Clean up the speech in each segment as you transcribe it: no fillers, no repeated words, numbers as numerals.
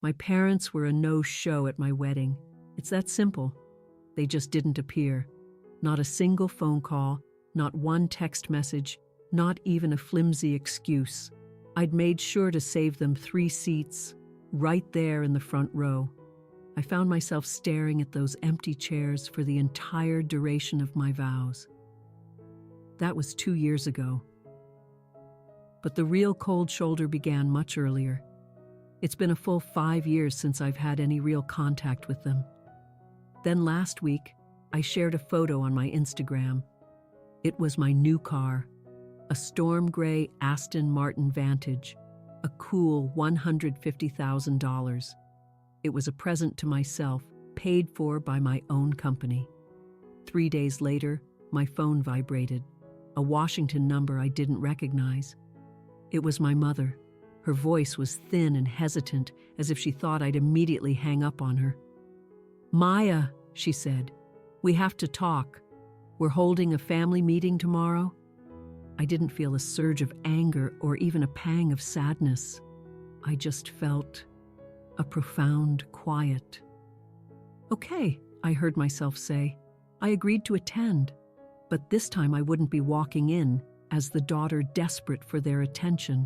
My parents were a no-show at my wedding. It's that simple. They just didn't appear. Not a single phone call, not one text message, not even a flimsy excuse. I'd made sure to save them 3 seats, right there in the front row. I found myself staring at those empty chairs for the entire duration of my vows. That was 2 years ago. But the real cold shoulder began much earlier. It's been a full 5 years since I've had any real contact with them. Then last week, I shared a photo on my Instagram. It was my new car, a storm gray Aston Martin Vantage, a cool $150,000. It was a present to myself, paid for by my own company. 3 days later, my phone vibrated, a Washington number I didn't recognize. It was my mother. Her voice was thin and hesitant, as if she thought I'd immediately hang up on her. "Maya," she said, "we have to talk. We're holding a family meeting tomorrow." I didn't feel a surge of anger or even a pang of sadness. I just felt a profound quiet. "Okay," I heard myself say. I agreed to attend, but this time I wouldn't be walking in as the daughter desperate for their attention.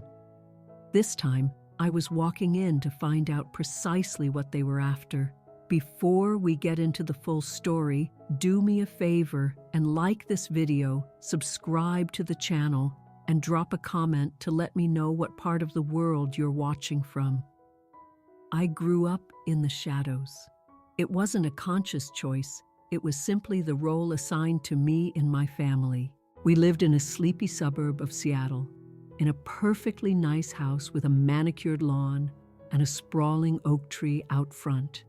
This time, I was walking in to find out precisely what they were after. Before we get into the full story, do me a favor and like this video, subscribe to the channel, and drop a comment to let me know what part of the world you're watching from. I grew up in the shadows. It wasn't a conscious choice. It was simply the role assigned to me in my family. We lived in a sleepy suburb of Seattle, in a perfectly nice house with a manicured lawn and a sprawling oak tree out front.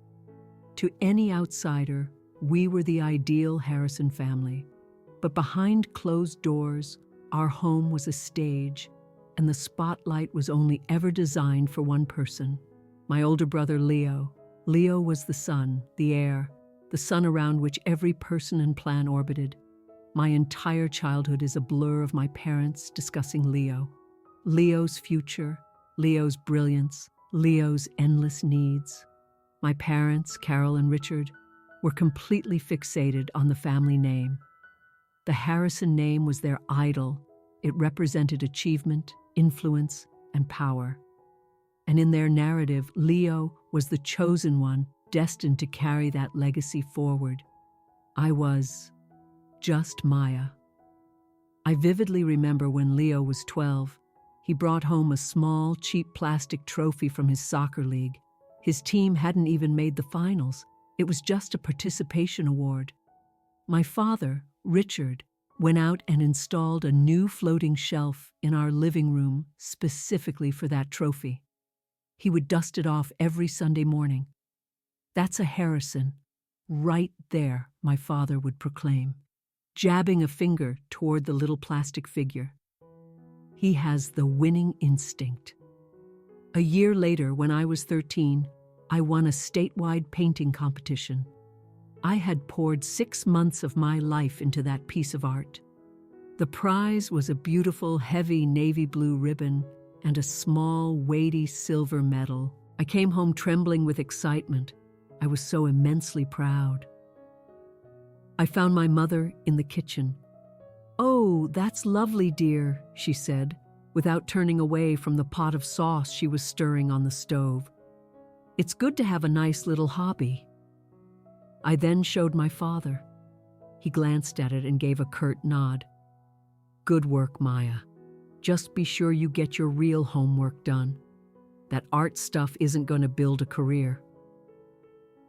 To any outsider, we were the ideal Harrison family. But behind closed doors, our home was a stage, and the spotlight was only ever designed for one person, my older brother Leo. Leo was the sun, the heir, the sun around which every person and plan orbited. My entire childhood is a blur of my parents discussing Leo. Leo's future, Leo's brilliance, Leo's endless needs. My parents, Carol and Richard, were completely fixated on the family name. The Harrison name was their idol. It represented achievement, influence, and power. And in their narrative, Leo was the chosen one, destined to carry that legacy forward. I was just Maya. I vividly remember when Leo was 12, he brought home a small, cheap plastic trophy from his soccer league. His team hadn't even made the finals. It was just a participation award. My father, Richard, went out and installed a new floating shelf in our living room specifically for that trophy. He would dust it off every Sunday morning. "That's a Harrison. Right there," my father would proclaim, jabbing a finger toward the little plastic figure. "He has the winning instinct." A year later, when I was 13, I won a statewide painting competition. I had poured 6 months of my life into that piece of art. The prize was a beautiful, heavy navy blue ribbon and a small, weighty silver medal. I came home trembling with excitement. I was so immensely proud. I found my mother in the kitchen. "Oh, that's lovely, dear," she said, without turning away from the pot of sauce she was stirring on the stove. "It's good to have a nice little hobby." I then showed my father. He glanced at it and gave a curt nod. "Good work, Maya. Just be sure you get your real homework done. That art stuff isn't going to build a career."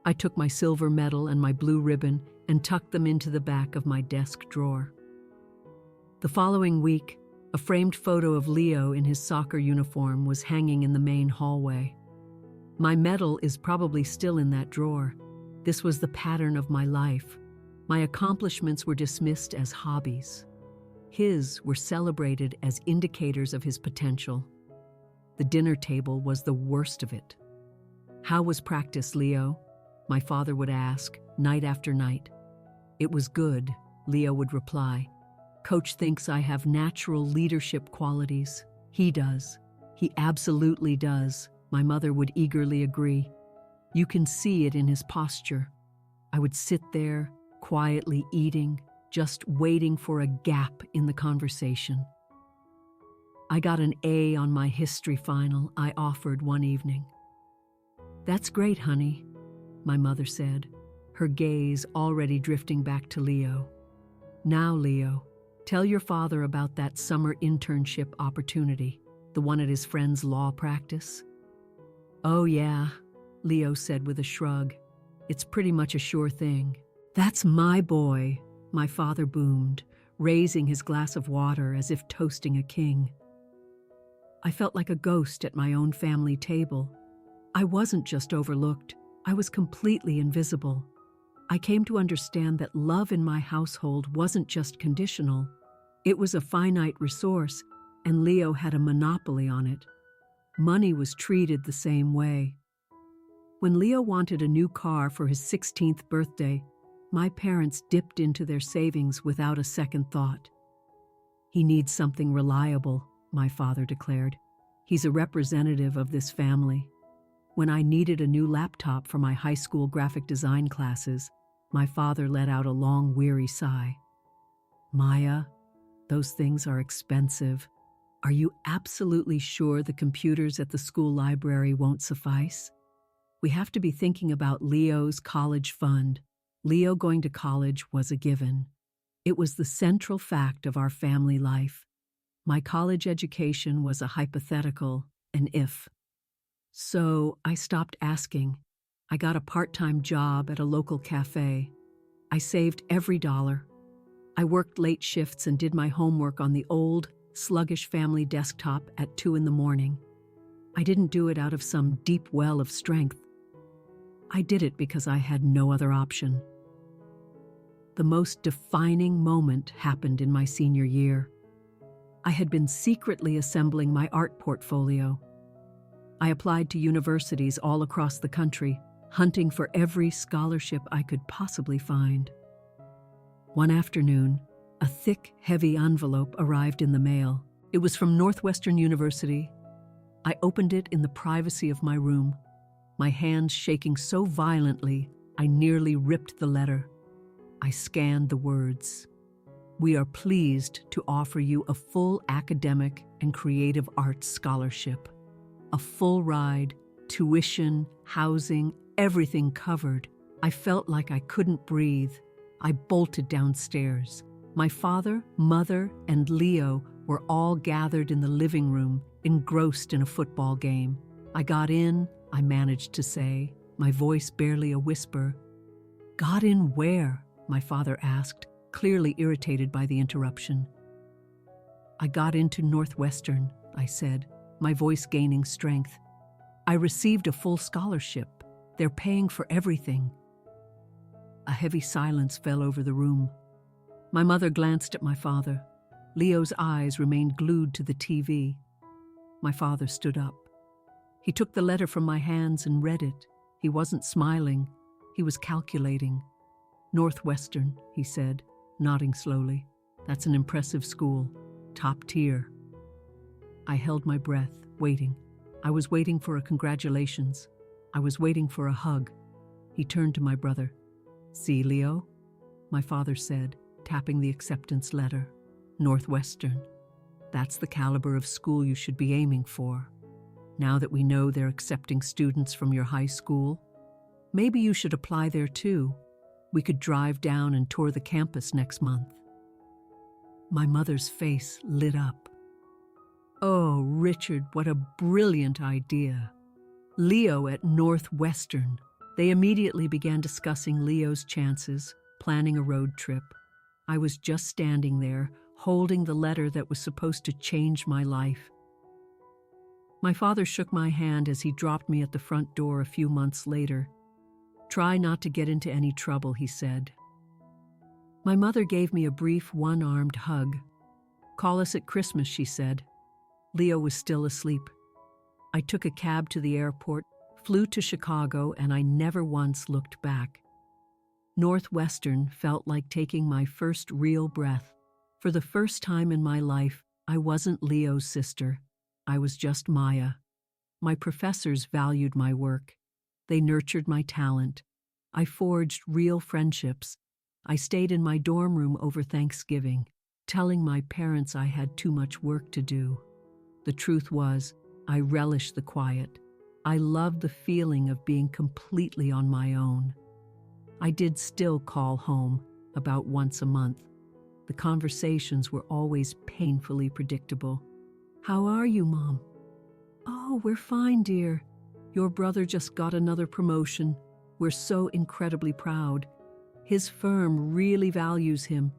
I took my silver medal and my blue ribbon and tucked them into the back of my desk drawer. The following week, a framed photo of Leo in his soccer uniform was hanging in the main hallway. My medal is probably still in that drawer. This was the pattern of my life. My accomplishments were dismissed as hobbies. His were celebrated as indicators of his potential. The dinner table was the worst of it. "How was practice, Leo?" my father would ask, night after night. "It was good," Leo would reply. "Coach thinks I have natural leadership qualities." He does. He absolutely does. My mother would eagerly agree. You can see it in his posture. I would sit there, quietly eating, just waiting for a gap in the conversation. I got an A on my history final, I offered one evening. That's great, honey, my mother said, her gaze already drifting back to Leo. Now, Leo, tell your father about that summer internship opportunity, the one at his friend's law practice. Oh yeah, Leo said with a shrug. It's pretty much a sure thing. That's my boy, my father boomed, raising his glass of water as if toasting a king. I felt like a ghost at my own family table. I wasn't just overlooked, I was completely invisible. I came to understand that love in my household wasn't just conditional. It was a finite resource, and Leo had a monopoly on it. Money was treated the same way. When Leo wanted a new car for his 16th birthday, my parents dipped into their savings without a second thought. He needs something reliable, my father declared. He's a representative of this family. When I needed a new laptop for my high school graphic design classes, my father let out a long, weary sigh. Maya, those things are expensive. Are you absolutely sure the computers at the school library won't suffice? We have to be thinking about Leo's college fund. Leo going to college was a given. It was the central fact of our family life. My college education was a hypothetical, an if. So I stopped asking. I got a part-time job at a local cafe. I saved every dollar. I worked late shifts and did my homework on the old, sluggish family desktop at 2 a.m. I didn't do it out of some deep well of strength. I did it because I had no other option. The most defining moment happened in my senior year. I had been secretly assembling my art portfolio. I applied to universities all across the country, hunting for every scholarship I could possibly find. One afternoon, a thick, heavy envelope arrived in the mail. It was from Northwestern University. I opened it in the privacy of my room, my hands shaking so violently I nearly ripped the letter. I scanned the words. We are pleased to offer you a full academic and creative arts scholarship. A full ride, tuition, housing, everything covered. I felt like I couldn't breathe. I bolted downstairs. My father, mother, and Leo were all gathered in the living room, engrossed in a football game. I got in, I managed to say, my voice barely a whisper. Got in where? My father asked, clearly irritated by the interruption. I got into Northwestern, I said, my voice gaining strength. I received a full scholarship. They're paying for everything. A heavy silence fell over the room. My mother glanced at my father. Leo's eyes remained glued to the TV. My father stood up. He took the letter from my hands and read it. He wasn't smiling. He was calculating. Northwestern, he said, nodding slowly. That's an impressive school. Top tier. I held my breath, waiting. I was waiting for a congratulations. I was waiting for a hug. He turned to my brother. See, Leo? My father said, tapping the acceptance letter. Northwestern. That's the caliber of school you should be aiming for. Now that we know they're accepting students from your high school, maybe you should apply there too. We could drive down and tour the campus next month. My mother's face lit up. Oh, Richard, what a brilliant idea. Leo at Northwestern. They immediately began discussing Leo's chances, planning a road trip. I was just standing there, holding the letter that was supposed to change my life. My father shook my hand as he dropped me at the front door a few months later. Try not to get into any trouble, he said. My mother gave me a brief one-armed hug. Call us at Christmas, she said. Leo was still asleep. I took a cab to the airport, flew to Chicago, and I never once looked back. Northwestern felt like taking my first real breath. For the first time in my life, I wasn't Leo's sister. I was just Maya. My professors valued my work. They nurtured my talent. I forged real friendships. I stayed in my dorm room over Thanksgiving, telling my parents I had too much work to do. The truth was, I relished the quiet. I loved the feeling of being completely on my own. I did still call home, about once a month. The conversations were always painfully predictable. "How are you, Mom?" "Oh, we're fine, dear. Your brother just got another promotion. We're so incredibly proud. His firm really values him.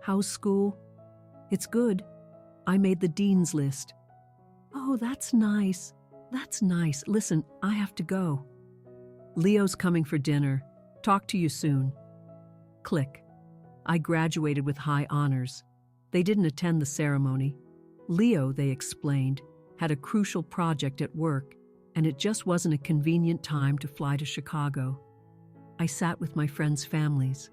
How's school?" "It's good. I made the dean's list." "Oh, that's nice. That's nice. Listen, I have to go." "Leo's coming for dinner. Talk to you soon." Click. I graduated with high honors. They didn't attend the ceremony. Leo, they explained, had a crucial project at work, and it just wasn't a convenient time to fly to Chicago. I sat with my friends' families.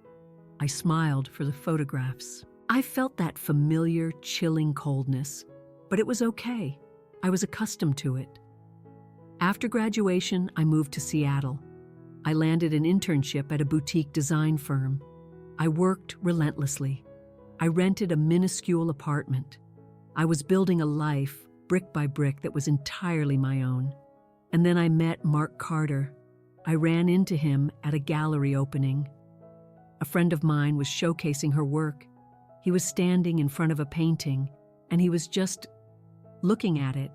I smiled for the photographs. I felt that familiar, chilling coldness, but it was okay. I was accustomed to it. After graduation, I moved to Seattle. I landed an internship at a boutique design firm. I worked relentlessly. I rented a minuscule apartment. I was building a life, brick by brick, that was entirely my own. And then I met Mark Carter. I ran into him at a gallery opening. A friend of mine was showcasing her work. He was standing in front of a painting, and he was just looking at it,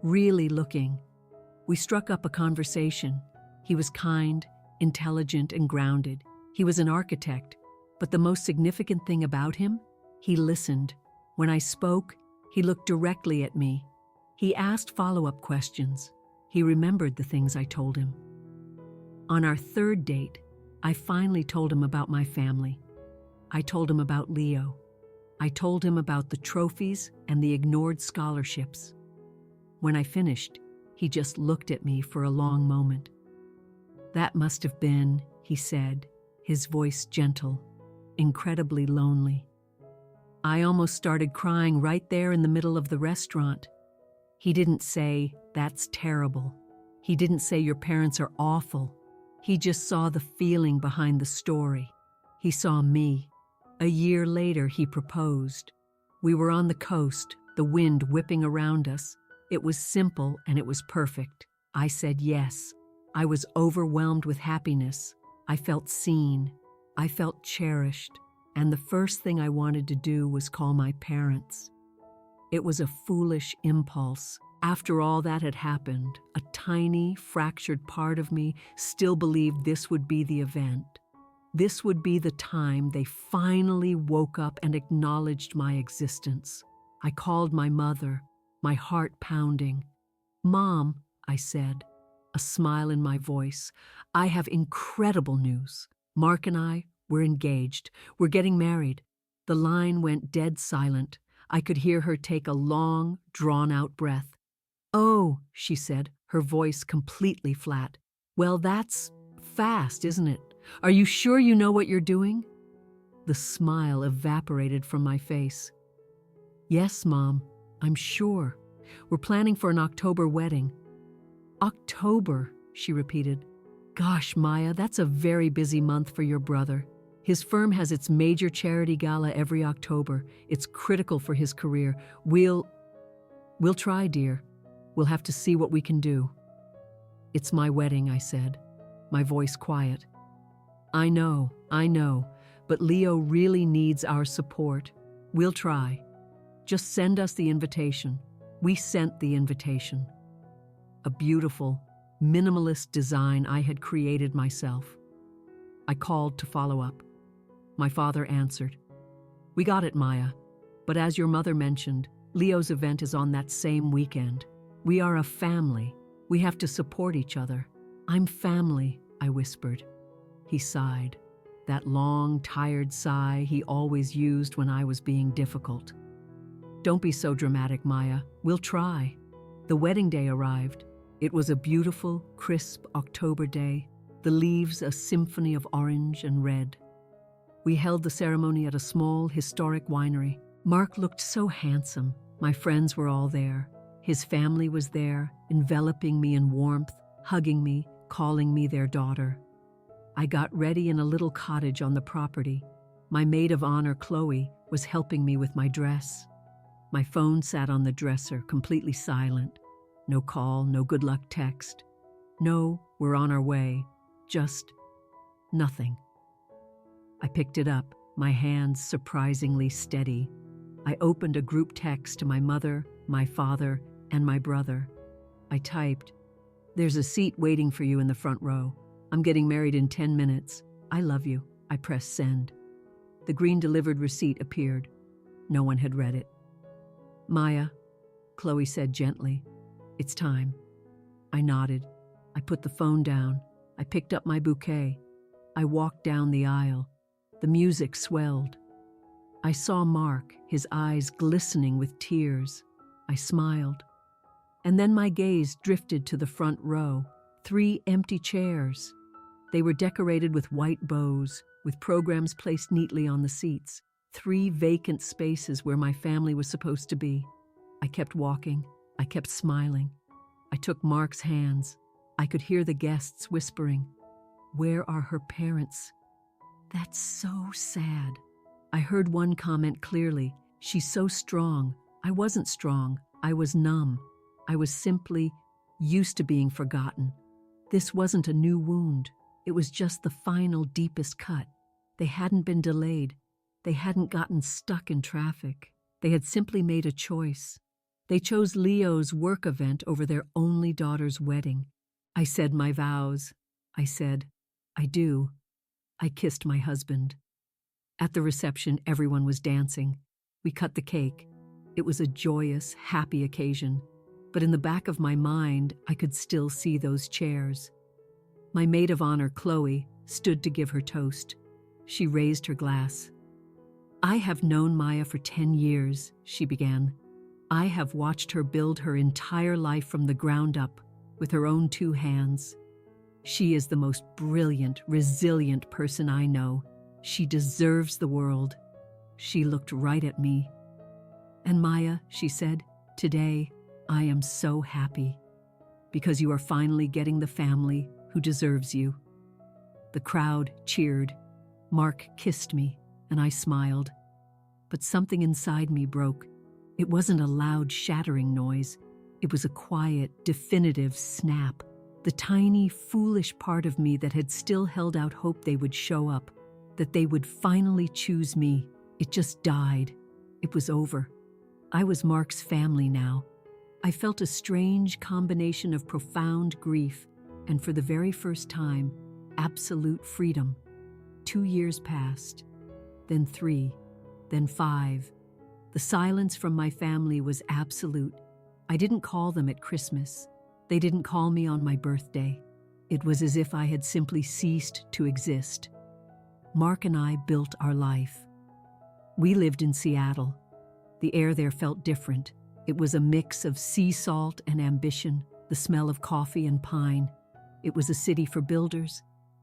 really looking. We struck up a conversation. He was kind, intelligent, and grounded. He was an architect, but the most significant thing about him, he listened. When I spoke, he looked directly at me. He asked follow-up questions. He remembered the things I told him. On our third date, I finally told him about my family. I told him about Leo. I told him about the trophies and the ignored scholarships. When I finished, he just looked at me for a long moment. "That must have been," he said, his voice gentle, "incredibly lonely." I almost started crying right there in the middle of the restaurant. He didn't say, "That's terrible." He didn't say, "Your parents are awful." He just saw the feeling behind the story. He saw me. A year later, he proposed. We were on the coast, the wind whipping around us. It was simple and it was perfect. I said yes. I was overwhelmed with happiness. I felt seen. I felt cherished. And the first thing I wanted to do was call my parents. It was a foolish impulse. After all that had happened, a tiny, fractured part of me still believed this would be the event. This would be the time they finally woke up and acknowledged my existence. I called my mother, my heart pounding. "Mom," I said, a smile in my voice, "I have incredible news. Mark and I, we're engaged. We're getting married." The line went dead silent. I could hear her take a long, drawn-out breath. "Oh," she said, her voice completely flat. "Well, that's fast, isn't it? Are you sure you know what you're doing?" The smile evaporated from my face. "Yes, Mom, I'm sure. We're planning for an October wedding." "October," she repeated. "Gosh, Maya, that's a very busy month for your brother. His firm has its major charity gala every October. It's critical for his career. We'll try, dear. We'll have to see what we can do." "It's my wedding," I said, my voice quiet. I know, but Leo really needs our support. We'll try. Just send us the invitation." We sent the invitation. A beautiful, minimalist design I had created myself. I called to follow up. My father answered. "We got it, Maya. But as your mother mentioned, Leo's event is on that same weekend. We are a family. We have to support each other." "I'm family," I whispered. He sighed. That long, tired sigh he always used when I was being difficult. "Don't be so dramatic, Maya. We'll try." The wedding day arrived. It was a beautiful, crisp October day, the leaves a symphony of orange and red. We held the ceremony at a small, historic winery. Mark looked so handsome. My friends were all there. His family was there, enveloping me in warmth, hugging me, calling me their daughter. I got ready in a little cottage on the property. My maid of honor, Chloe, was helping me with my dress. My phone sat on the dresser, completely silent. No call, no good luck text. No, we're on our way. Just nothing. I picked it up, my hands surprisingly steady. I opened a group text to my mother, my father, and my brother. I typed, "There's a seat waiting for you in the front row. I'm getting married in 10 minutes. I love you." I pressed send. The green delivered receipt appeared. No one had read it. "Maya," Chloe said gently, "it's time." I nodded. I put the phone down. I picked up my bouquet. I walked down the aisle. The music swelled. I saw Mark, his eyes glistening with tears. I smiled. And then my gaze drifted to the front row. 3 empty chairs. They were decorated with white bows, with programs placed neatly on the seats. 3 vacant spaces where my family was supposed to be. I kept walking. I kept smiling. I took Mark's hands. I could hear the guests whispering, "Where are her parents?" "That's so sad." I heard one comment clearly, "She's so strong." I wasn't strong. I was numb. I was simply used to being forgotten. This wasn't a new wound. It was just the final, deepest cut. They hadn't been delayed. They hadn't gotten stuck in traffic. They had simply made a choice. They chose Leo's work event over their only daughter's wedding. I said my vows. I said, "I do." I kissed my husband. At the reception, everyone was dancing. We cut the cake. It was a joyous, happy occasion. But in the back of my mind, I could still see those chairs. My maid of honor, Chloe, stood to give her toast. She raised her glass. "I have known Maya for 10 years, she began. "I have watched her build her entire life from the ground up, with her own 2 hands. She is the most brilliant, resilient person I know. She deserves the world." She looked right at me. "And Maya," she said, "today, I am so happy. Because you are finally getting the family who deserves you." The crowd cheered. Mark kissed me, and I smiled. But something inside me broke. It wasn't a loud, shattering noise. It was a quiet, definitive snap. The tiny, foolish part of me that had still held out hope they would show up, that they would finally choose me. It just died. It was over. I was Mark's family now. I felt a strange combination of profound grief and, for the very first time, absolute freedom. 2 years passed, then 3, then 5. The silence from my family was absolute. I didn't call them at Christmas. They didn't call me on my birthday. It was as if I had simply ceased to exist. Mark and I built our life. We lived in Seattle. The air there felt different. It was a mix of sea salt and ambition, the smell of coffee and pine. It was a city for builders,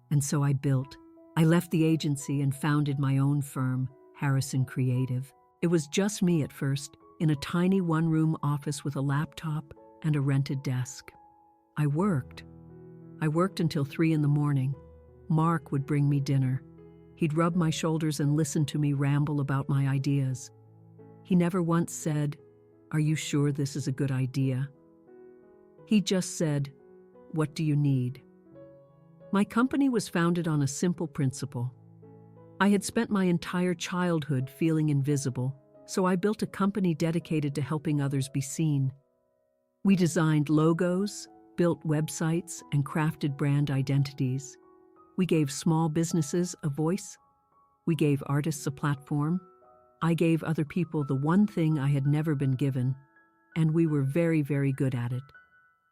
and so I built. I left the agency and founded my own firm, Harrison Creative. It was just me at first, in a tiny one-room office with a laptop and a rented desk. I worked. I worked until 3 in the morning. Mark would bring me dinner. He'd rub my shoulders and listen to me ramble about my ideas. He never once said, "Are you sure this is a good idea?" He just said, "What do you need?" My company was founded on a simple principle. I had spent my entire childhood feeling invisible, so I built a company dedicated to helping others be seen. We designed logos, built websites, and crafted brand identities. We gave small businesses a voice. We gave artists a platform. I gave other people the one thing I had never been given, and we were very, very good at it.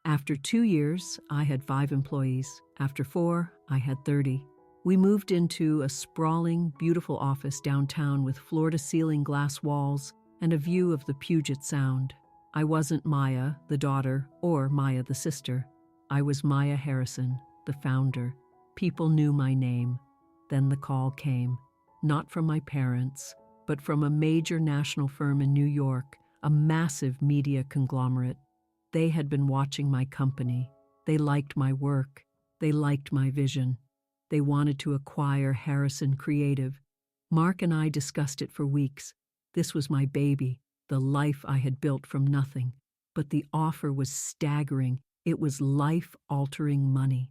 After 2 years, I had 5 employees. After 4, I had 30. We moved into a sprawling, beautiful office downtown with floor-to-ceiling glass walls and a view of the Puget Sound. I wasn't Maya, the daughter, or Maya, the sister. I was Maya Harrison, the founder. People knew my name. Then the call came, not from my parents, but from a major national firm in New York, a massive media conglomerate. They had been watching my company. They liked my work. They liked my vision. They wanted to acquire Harrison Creative. Mark and I discussed it for weeks. This was my baby, the life I had built from nothing. But the offer was staggering. It was life-altering money.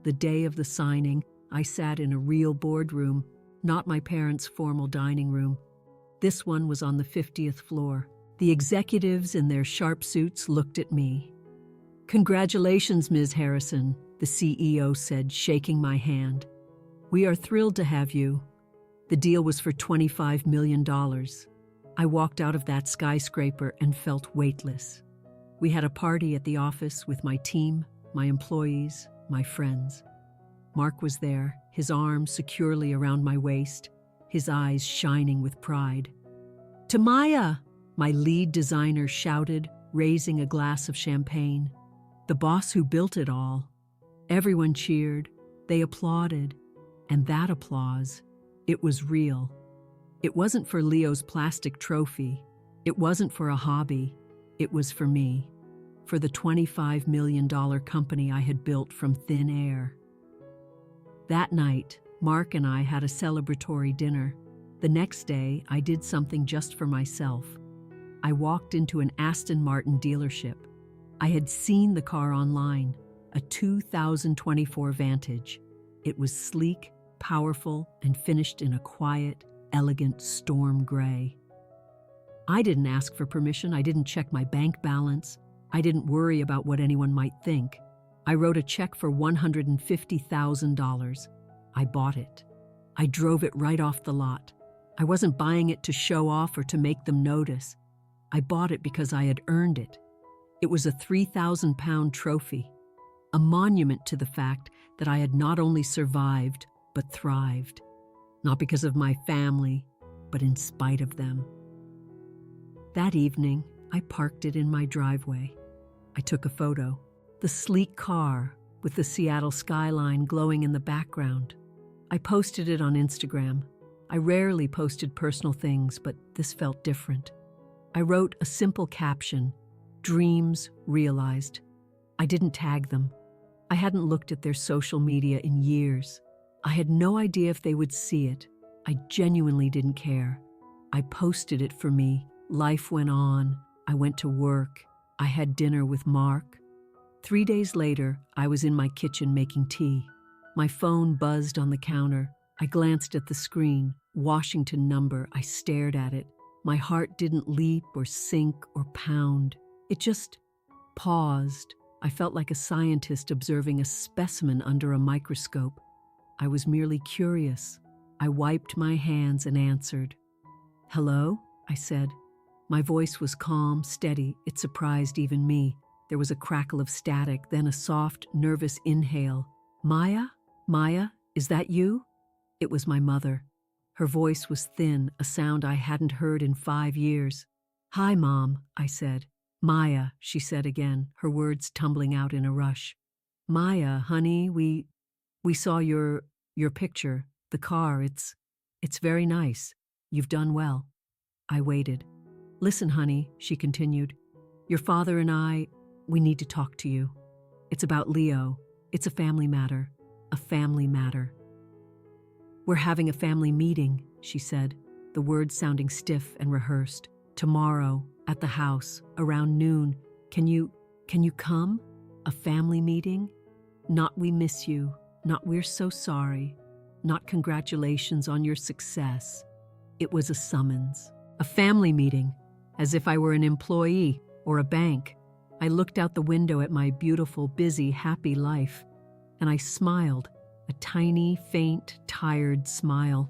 The day of the signing, I sat in a real boardroom, not my parents' formal dining room. This one was on the 50th floor. The executives in their sharp suits looked at me. "Congratulations, Ms. Harrison," the CEO said, shaking my hand. "We are thrilled to have you." The deal was for $25 million. I walked out of that skyscraper and felt weightless. We had a party at the office with my team, my employees, my friends. Mark was there, his arms securely around my waist, his eyes shining with pride. "To Maya!" my lead designer shouted, raising a glass of champagne. The boss who built it all. Everyone cheered, they applauded, and that applause, it was real. It wasn't for Leo's plastic trophy. It wasn't for a hobby. It was for me. For the $25 million company I had built from thin air. That night, Mark and I had a celebratory dinner. The next day, I did something just for myself. I walked into an Aston Martin dealership. I had seen the car online, a 2024 Vantage. It was sleek, powerful, and finished in a quiet, elegant storm gray. I didn't ask for permission. I didn't check my bank balance. I didn't worry about what anyone might think. I wrote a check for $150,000. I bought it. I drove it right off the lot. I wasn't buying it to show off or to make them notice. I bought it because I had earned it. It was a 3,000-pound trophy, a monument to the fact that I had not only survived, but thrived. Not because of my family, but in spite of them. That evening, I parked it in my driveway. I took a photo. The sleek car with the Seattle skyline glowing in the background. I posted it on Instagram. I rarely posted personal things, but this felt different. I wrote a simple caption, "Dreams realized." I didn't tag them. I hadn't looked at their social media in years. I had no idea if they would see it. I genuinely didn't care. I posted it for me. Life went on. I went to work. I had dinner with Mark. 3 days later, I was in my kitchen making tea. My phone buzzed on the counter. I glanced at the screen. Washington number. I stared at it. My heart didn't leap or sink or pound. It just paused. I felt like a scientist observing a specimen under a microscope. I was merely curious. I wiped my hands and answered. "Hello?" I said. My voice was calm, steady. It surprised even me. There was a crackle of static, then a soft, nervous inhale. "Maya? Maya, is that you?" It was my mother. Her voice was thin, a sound I hadn't heard in 5 years. "Hi, Mom," I said. "Maya," she said again, her words tumbling out in a rush. "Maya, honey, we saw your picture, the car. It's very nice. You've done well." I waited. "Listen, honey," she continued. "Your father and I, we need to talk to you. It's about Leo. It's a family matter. A family matter." "We're having a family meeting," she said, the words sounding stiff and rehearsed. "Tomorrow, at the house, around noon. Can you come? A family meeting? Not we miss you, not we're so sorry, not congratulations on your success." It was a summons. A family meeting, as if I were an employee or a bank. I looked out the window at my beautiful, busy, happy life, and I smiled, a tiny, faint, tired smile.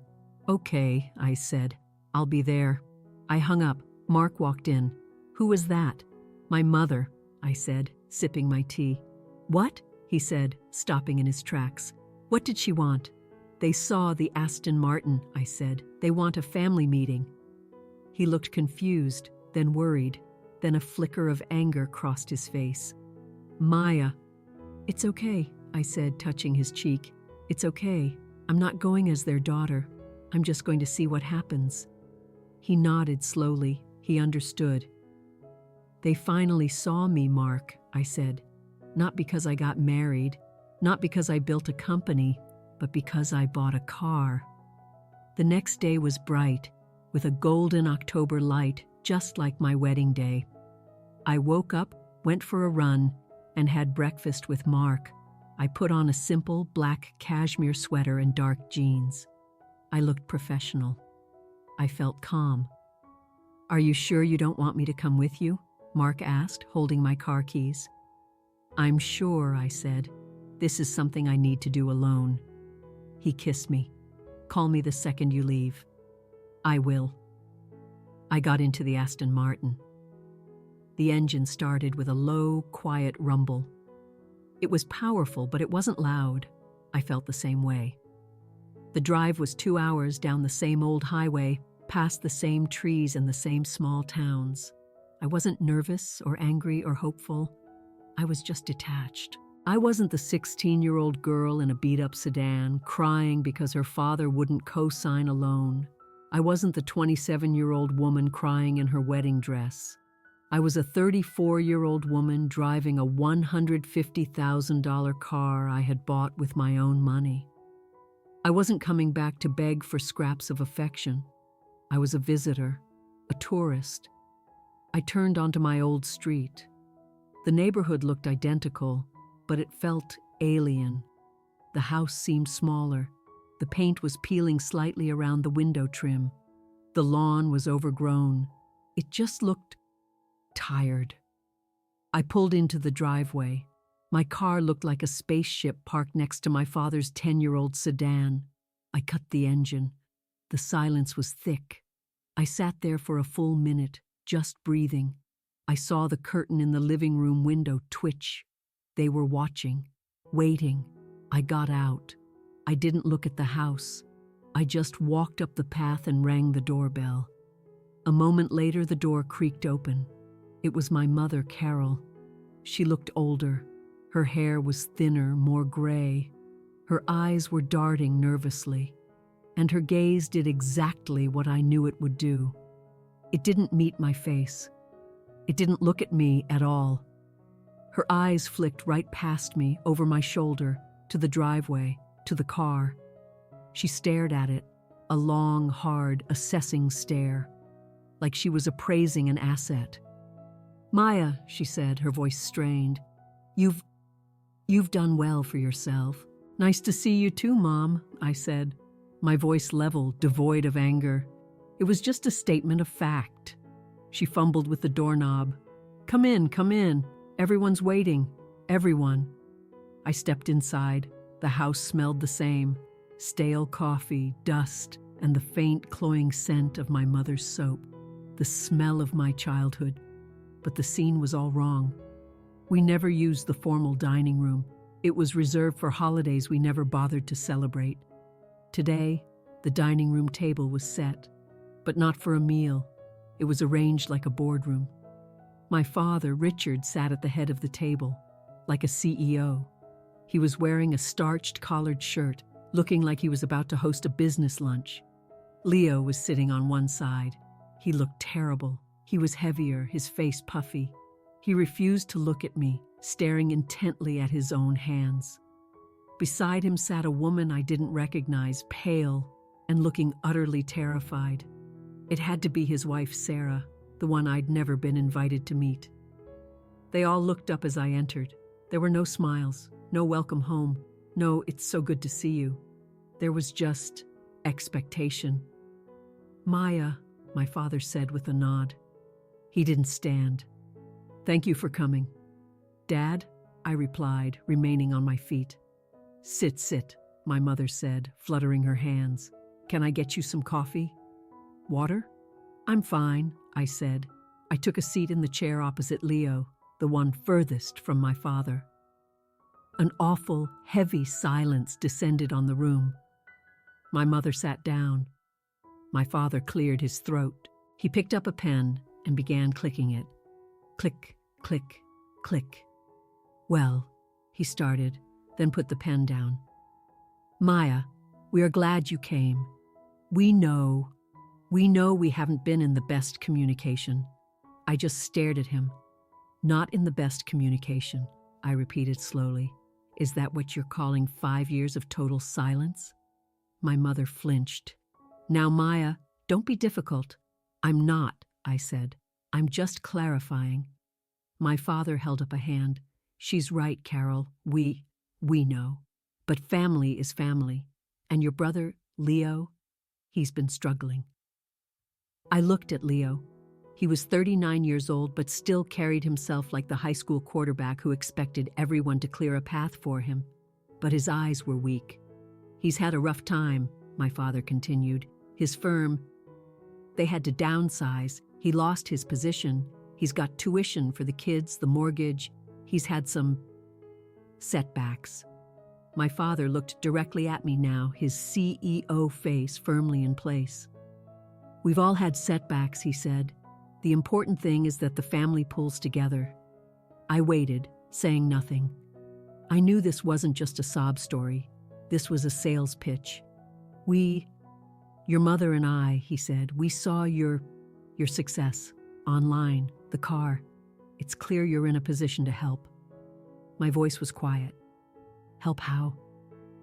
"Okay," I said. "I'll be there." I hung up. Mark walked in. "Who was that?" "My mother," I said, sipping my tea. "What?" he said, stopping in his tracks. "What did she want?" "They saw the Aston Martin," I said. "They want a family meeting." He looked confused, then worried. Then a flicker of anger crossed his face. "Maya." "It's okay," I said, touching his cheek. "It's okay. I'm not going as their daughter. I'm just going to see what happens." He nodded slowly. He understood. They finally saw me, Mark, I said. Not because I got married, not because I built a company, but because I bought a car. The next day was bright, with a golden October light, just like my wedding day. I woke up, went for a run, and had breakfast with Mark. I put on a simple black cashmere sweater and dark jeans. I looked professional. I felt calm. "Are you sure you don't want me to come with you?" Mark asked, holding my car keys. "I'm sure," I said. "This is something I need to do alone." He kissed me. "Call me the second you leave." "I will." I got into the Aston Martin. The engine started with a low, quiet rumble. It was powerful, but it wasn't loud. I felt the same way. The drive was 2 hours down the same old highway, past the same trees and the same small towns. I wasn't nervous or angry or hopeful. I was just detached. I wasn't the 16-year-old girl in a beat-up sedan crying because her father wouldn't co-sign a loan. I wasn't the 27-year-old woman crying in her wedding dress. I was a 34-year-old woman driving a $150,000 car I had bought with my own money. I wasn't coming back to beg for scraps of affection. I was a visitor, a tourist. I turned onto my old street. The neighborhood looked identical, but it felt alien. The house seemed smaller. The paint was peeling slightly around the window trim. The lawn was overgrown. It just looked tired. I pulled into the driveway. My car looked like a spaceship parked next to my father's 10-year-old sedan. I cut the engine. The silence was thick. I sat there for a full minute, just breathing. I saw the curtain in the living room window twitch. They were watching, waiting. I got out. I didn't look at the house. I just walked up the path and rang the doorbell. A moment later, the door creaked open. It was my mother, Carol. She looked older. Her hair was thinner, more gray. Her eyes were darting nervously, and her gaze did exactly what I knew it would do. It didn't meet my face. It didn't look at me at all. Her eyes flicked right past me, over my shoulder, to the driveway, to the car. She stared at it, a long, hard, assessing stare, like she was appraising an asset. "Maya," she said, her voice strained, You've done well for yourself." "Nice to see you too, Mom," I said, my voice level, devoid of anger. It was just a statement of fact. She fumbled with the doorknob. Come in. Everyone's waiting. Everyone." I stepped inside. The house smelled the same. Stale coffee, dust, and the faint, cloying scent of my mother's soap. The smell of my childhood. But the scene was all wrong. We never used the formal dining room. It was reserved for holidays we never bothered to celebrate. Today, the dining room table was set, but not for a meal. It was arranged like a boardroom. My father, Richard, sat at the head of the table, like a CEO. He was wearing a starched collared shirt, looking like he was about to host a business lunch. Leo was sitting on one side. He looked terrible. He was heavier, his face puffy. He refused to look at me, staring intently at his own hands. Beside him sat a woman I didn't recognize, pale and looking utterly terrified. It had to be his wife, Sarah, the one I'd never been invited to meet. They all looked up as I entered. There were no smiles, no welcome home, no "it's so good to see you." There was just expectation. "Maya," my father said with a nod. He didn't stand. "Thank you for coming." "Dad," I replied, remaining on my feet. Sit, my mother said, fluttering her hands. "Can I get you some coffee? Water?" "I'm fine," I said. I took a seat in the chair opposite Leo, the one furthest from my father. An awful, heavy silence descended on the room. My mother sat down. My father cleared his throat. He picked up a pen and began clicking it. Click, click, click. "Well," he started, then put the pen down. "Maya, we are glad you came. We know we haven't been in the best communication." I just stared at him. Not in the best communication, I repeated slowly. Is that what you're calling 5 years of total silence? My mother flinched. Now, Maya, don't be difficult. I'm not, I said. I'm just clarifying. My father held up a hand. She's right, Carol. We know. But family is family. And your brother, Leo, he's been struggling. I looked at Leo. He was 39 years old, but still carried himself like the high school quarterback who expected everyone to clear a path for him. But his eyes were weak. He's had a rough time, my father continued. His firm, they had to downsize. He lost his position. He's got tuition for the kids, the mortgage. He's had some setbacks. My father looked directly at me now, his CEO face firmly in place. We've all had setbacks, he said. The important thing is that the family pulls together. I waited, saying nothing. I knew this wasn't just a sob story. This was a sales pitch. Your mother and I, he said, we saw your success online, the car. It's clear you're in a position to help. My voice was quiet. Help how?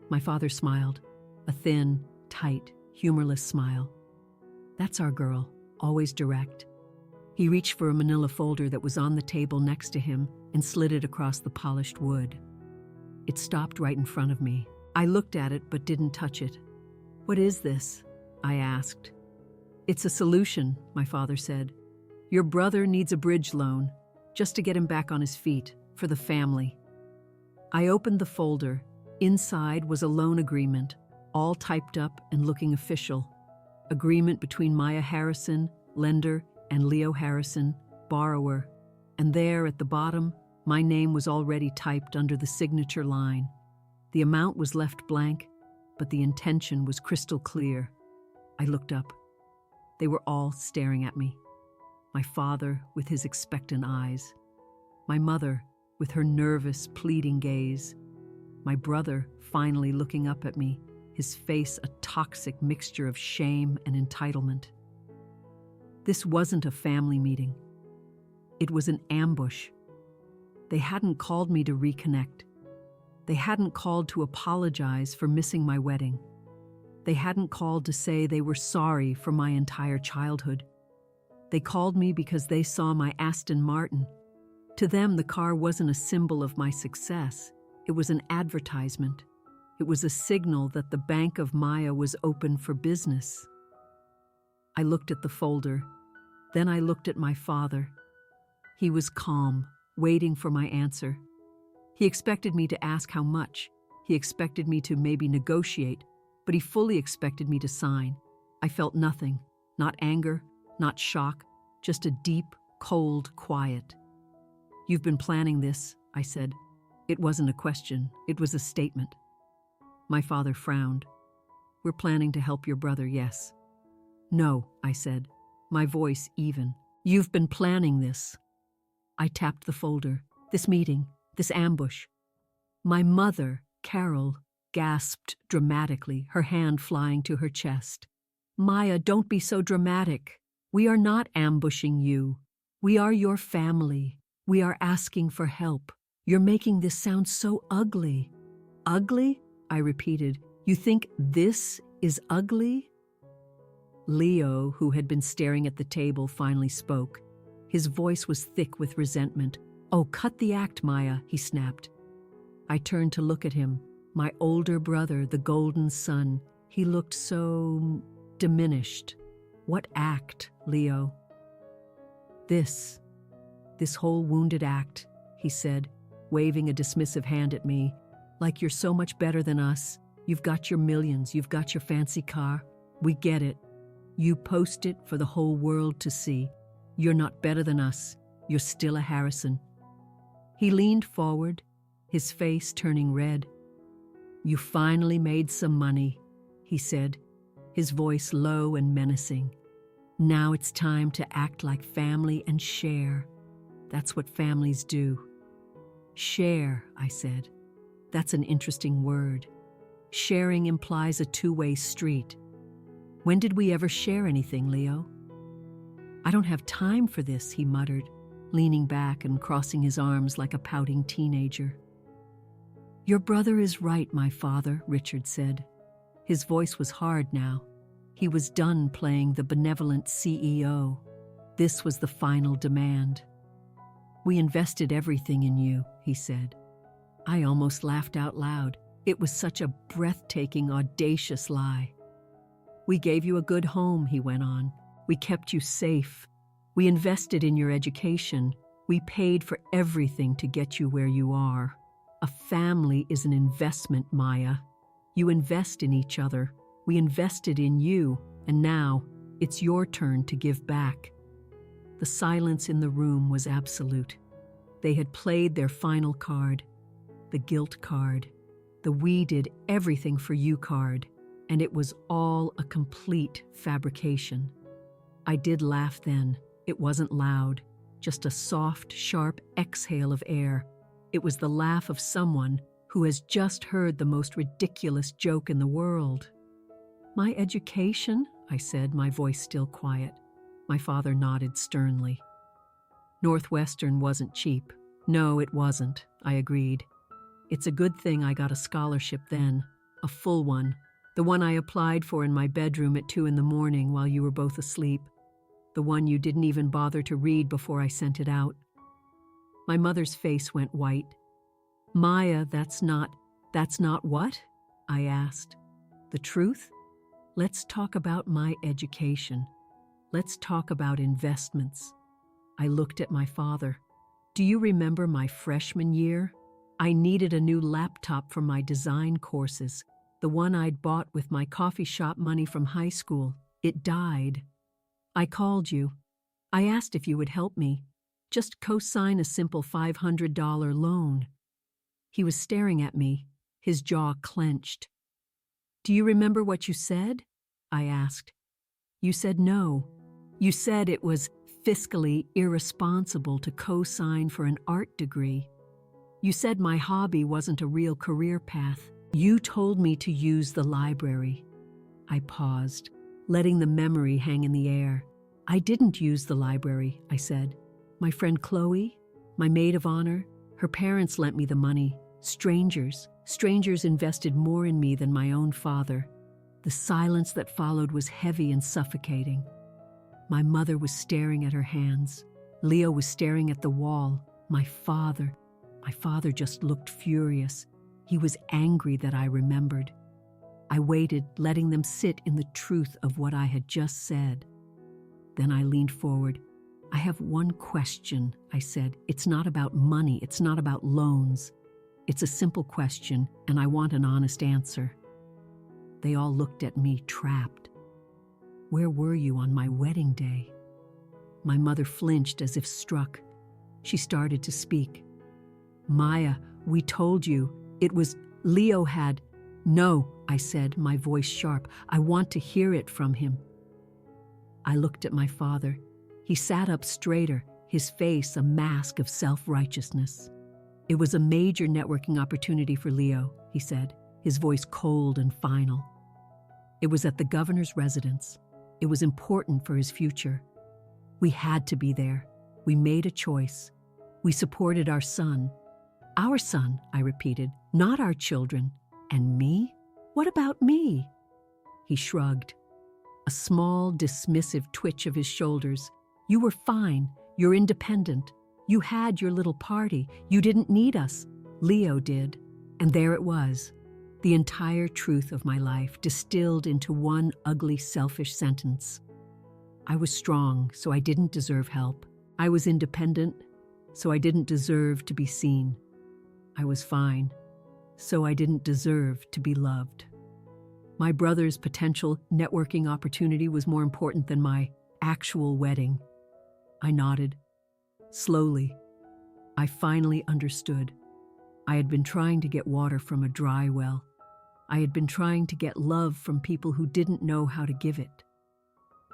My father smiled, a thin, tight, humorless smile. That's our girl, always direct. He reached for a manila folder that was on the table next to him and slid it across the polished wood. It stopped right in front of me. I looked at it but didn't touch it. What is this? I asked. It's a solution, my father said. Your brother needs a bridge loan, just to get him back on his feet, for the family. I opened the folder. Inside was a loan agreement, all typed up and looking official. Agreement between Maya Harrison, lender, and Leo Harrison, borrower. And there at the bottom, my name was already typed under the signature line. The amount was left blank, but the intention was crystal clear. I looked up. They were all staring at me. My father with his expectant eyes. My mother with her nervous, pleading gaze. My brother finally looking up at me, his face a toxic mixture of shame and entitlement. This wasn't a family meeting. It was an ambush. They hadn't called me to reconnect. They hadn't called to apologize for missing my wedding. They hadn't called to say they were sorry for my entire childhood. They called me because they saw my Aston Martin. To them, the car wasn't a symbol of my success. It was an advertisement. It was a signal that the Bank of Maya was open for business. I looked at the folder. Then I looked at my father. He was calm, waiting for my answer. He expected me to ask how much. He expected me to maybe negotiate, but he fully expected me to sign. I felt nothing, not anger, not shock, just a deep, cold quiet. You've been planning this, I said. It wasn't a question, it was a statement. My father frowned. We're planning to help your brother, yes. No, I said, my voice even. You've been planning this. I tapped the folder. This meeting, this ambush. My mother, Carol, gasped dramatically, her hand flying to her chest. Maya, don't be so dramatic. We are not ambushing you. We are your family. We are asking for help. You're making this sound so ugly. Ugly? I repeated. You think this is ugly? Leo, who had been staring at the table, finally spoke. His voice was thick with resentment. Oh, cut the act, Maya, he snapped. I turned to look at him. My older brother, the golden son. He looked so diminished. What act, Leo? This whole wounded act, he said, waving a dismissive hand at me. Like you're so much better than us. You've got your millions, you've got your fancy car. We get it. You post it for the whole world to see. You're not better than us. You're still a Harrison. He leaned forward, his face turning red. You finally made some money, he said, his voice low and menacing. Now it's time to act like family and share. That's what families do. Share, I said. That's an interesting word. Sharing implies a two-way street. When did we ever share anything, Leo? I don't have time for this, he muttered. leaning back and crossing his arms like a pouting teenager. "Your brother is right, my father," Richard said. His voice was hard now. He was done playing the benevolent CEO. This was the final demand. "We invested everything in you," he said. I almost laughed out loud. It was such a breathtaking, audacious lie. "We gave you a good home," he went on. "We kept you safe. We invested in your education. We paid for everything to get you where you are. A family is an investment, Maya. You invest in each other. We invested in you, and now it's your turn to give back." The silence in the room was absolute. They had played their final card, the guilt card, the "we did everything for you" card, and it was all a complete fabrication. I did laugh then. It wasn't loud, just a soft, sharp exhale of air. It was the laugh of someone who has just heard the most ridiculous joke in the world. "My education?" I said, my voice still quiet. My father nodded sternly. "Northwestern wasn't cheap." "No, it wasn't," I agreed. "It's a good thing I got a scholarship then, a full one, the one I applied for in my bedroom at 2 a.m. while you were both asleep, the one you didn't even bother to read before I sent it out." My mother's face went white. "Maya, that's not what?" I asked. "The truth? Let's talk about my education. Let's talk about investments." I looked at my father. "Do you remember my freshman year? I needed a new laptop for my design courses, the one I'd bought with my coffee shop money from high school. It died. I called you. I asked if you would help me. Just co-sign a simple $500 loan." He was staring at me, his jaw clenched. "Do you remember what you said?" I asked. "You said no. You said it was fiscally irresponsible to co-sign for an art degree. You said my hobby wasn't a real career path. You told me to use the library." I paused, letting the memory hang in the air. "I didn't use the library," I said. "My friend Chloe, my maid of honor, her parents lent me the money. Strangers invested more in me than my own father." The silence that followed was heavy and suffocating. My mother was staring at her hands. Leo was staring at the wall. My father just looked furious. He was angry that I remembered. I waited, letting them sit in the truth of what I had just said. Then I leaned forward. "I have one question," I said. "It's not about money. It's not about loans. It's a simple question, and I want an honest answer." They all looked at me, trapped. "Where were you on my wedding day?" My mother flinched as if struck. She started to speak. "Maya, we told you. It was Leo had—" "No," I said, my voice sharp. "I want to hear it from him." I looked at my father. He sat up straighter, his face a mask of self-righteousness. "It was a major networking opportunity for Leo," he said, his voice cold and final. "It was at the governor's residence. It was important for his future. We had to be there. We made a choice. We supported our son." "Our son," I repeated, "not our children. And me? What about me?" He shrugged. A small, dismissive twitch of his shoulders. "You were fine. You're independent. You had your little party. You didn't need us. Leo did." And there it was. The entire truth of my life distilled into one ugly, selfish sentence. I was strong, so I didn't deserve help. I was independent, so I didn't deserve to be seen. I was fine, so I didn't deserve to be loved. My brother's potential networking opportunity was more important than my actual wedding. I nodded. Slowly, I finally understood. I had been trying to get water from a dry well. I had been trying to get love from people who didn't know how to give it.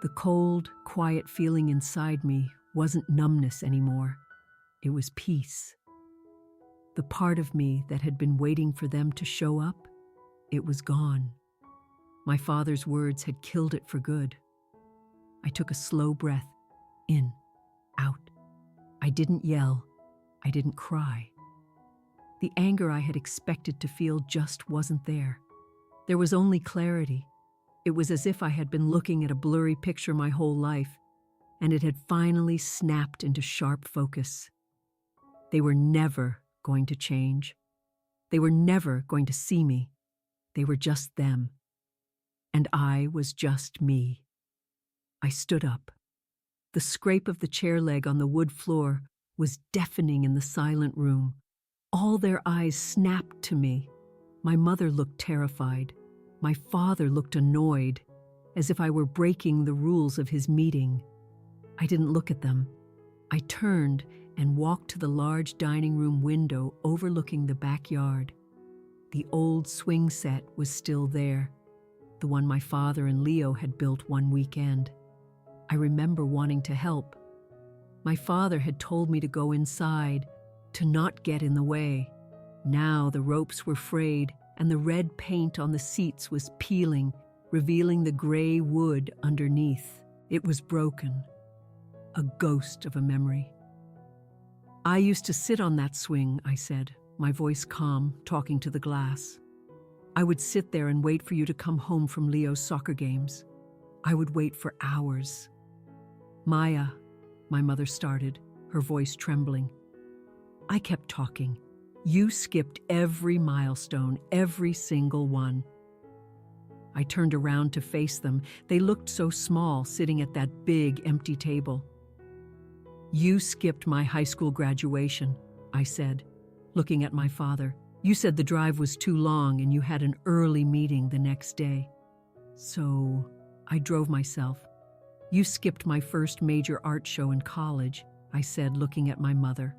The cold, quiet feeling inside me wasn't numbness anymore. It was peace. The part of me that had been waiting for them to show up, it was gone. My father's words had killed it for good. I took a slow breath, in, out. I didn't yell. I didn't cry. The anger I had expected to feel just wasn't there. There was only clarity. It was as if I had been looking at a blurry picture my whole life, and it had finally snapped into sharp focus. They were never going to change. They were never going to see me. They were just them. And I was just me. I stood up. The scrape of the chair leg on the wood floor was deafening in the silent room. All their eyes snapped to me. My mother looked terrified. My father looked annoyed, as if I were breaking the rules of his meeting. I didn't look at them. I turned and walked to the large dining room window overlooking the backyard. The old swing set was still there, the one my father and Leo had built one weekend. I remember wanting to help. My father had told me to go inside, to not get in the way. Now the ropes were frayed and the red paint on the seats was peeling, revealing the gray wood underneath. It was broken, a ghost of a memory. I used to sit on that swing, I said, my voice calm, talking to the glass. I would sit there and wait for you to come home from Leo's soccer games. I would wait for hours. Maya, my mother started, her voice trembling. I kept talking. You skipped every milestone, every single one. I turned around to face them. They looked so small, sitting at that big, empty table. You skipped my high school graduation, I said, looking at my father. You said the drive was too long and you had an early meeting the next day. So I drove myself. You skipped my first major art show in college, I said, looking at my mother.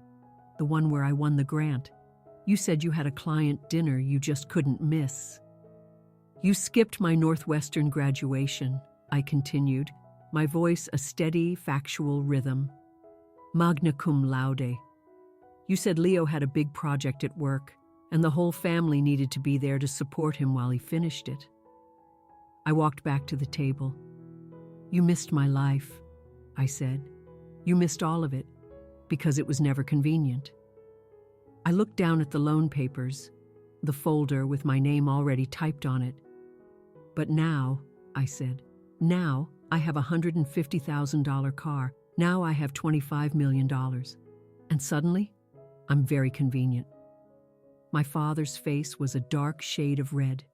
The one where I won the grant. You said you had a client dinner you just couldn't miss. You skipped my Northwestern graduation, I continued, my voice a steady, factual rhythm. Magna cum laude. You said Leo had a big project at work, and the whole family needed to be there to support him while he finished it. I walked back to the table. You missed my life, I said. You missed all of it, because it was never convenient. I looked down at the loan papers, the folder with my name already typed on it. But now, I said, now I have a $150,000 car. Now I have $25 million. And suddenly, I'm very convenient. My father's face was a dark shade of red.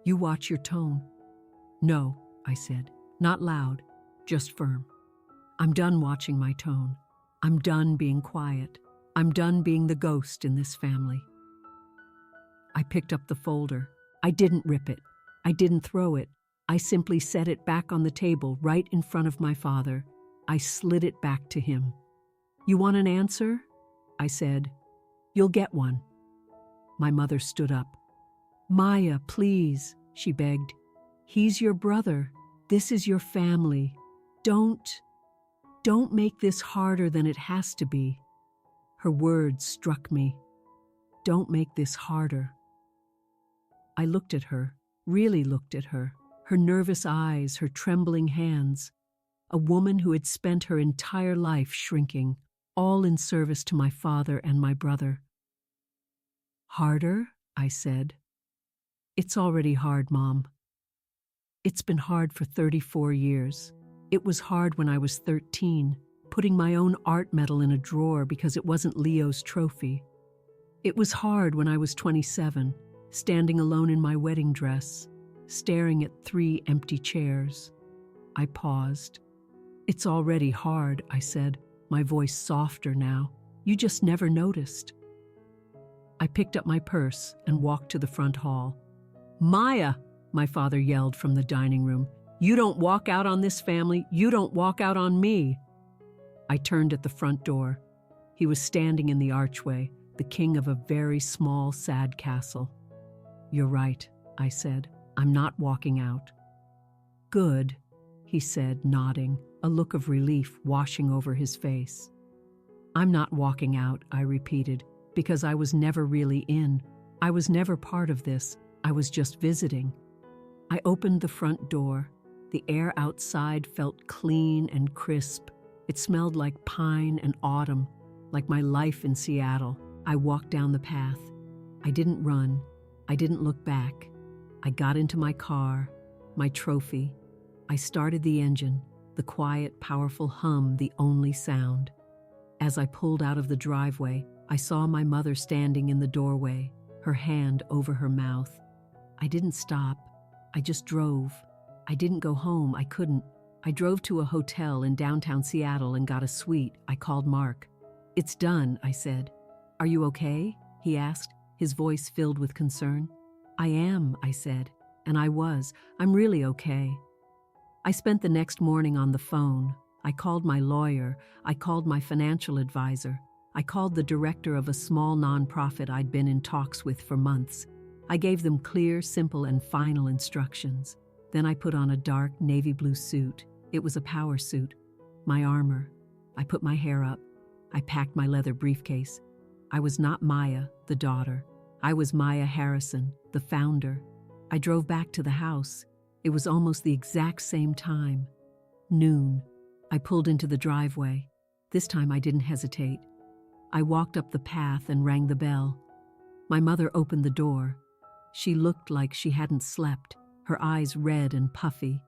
You watch your tone. No, I said, not loud, just firm. I'm done watching my tone. I'm done being quiet. I'm done being the ghost in this family. I picked up the folder. I didn't rip it. I didn't throw it. I simply set it back on the table right in front of my father. I slid it back to him. You want an answer? I said. You'll get one. My mother stood up. Maya, please, she begged. He's your brother. This is your family. Don't make this harder than it has to be. Her words struck me. Don't make this harder. I looked at her, really looked at her, her nervous eyes, her trembling hands. A woman who had spent her entire life shrinking, all in service to my father and my brother. Harder? I said. It's already hard, Mom. It's been hard for 34 years. It was hard when I was 13, putting my own art medal in a drawer because it wasn't Leo's trophy. It was hard when I was 27, standing alone in my wedding dress, staring at 3 empty chairs. I paused. It's already hard, I said, my voice softer now. You just never noticed. I picked up my purse and walked to the front hall. Maya, my father yelled from the dining room. You don't walk out on this family. You don't walk out on me. I turned at the front door. He was standing in the archway, the king of a very small, sad castle. You're right, I said. I'm not walking out. Good, he said, nodding, a look of relief washing over his face. I'm not walking out, I repeated, because I was never really in. I was never part of this. I was just visiting. I opened the front door. The air outside felt clean and crisp. It smelled like pine and autumn, like my life in Seattle. I walked down the path. I didn't run. I didn't look back. I got into my car, my trophy. I started the engine, the quiet, powerful hum, the only sound. As I pulled out of the driveway, I saw my mother standing in the doorway, her hand over her mouth. I didn't stop. I just drove. I didn't go home. I couldn't. I drove to a hotel in downtown Seattle and got a suite. I called Mark. "It's done," I said. "Are you okay?" he asked, his voice filled with concern. "I am," I said, and I was. "I'm really okay." I spent the next morning on the phone. I called my lawyer. I called my financial advisor. I called the director of a small nonprofit I'd been in talks with for months. I gave them clear, simple, and final instructions. Then I put on a dark navy blue suit. It was a power suit. My armor. I put my hair up. I packed my leather briefcase. I was not Maya, the daughter. I was Maya Harrison, the founder. I drove back to the house. It was almost the exact same time. Noon. I pulled into the driveway. This time I didn't hesitate. I walked up the path and rang the bell. My mother opened the door. She looked like she hadn't slept, her eyes red and puffy.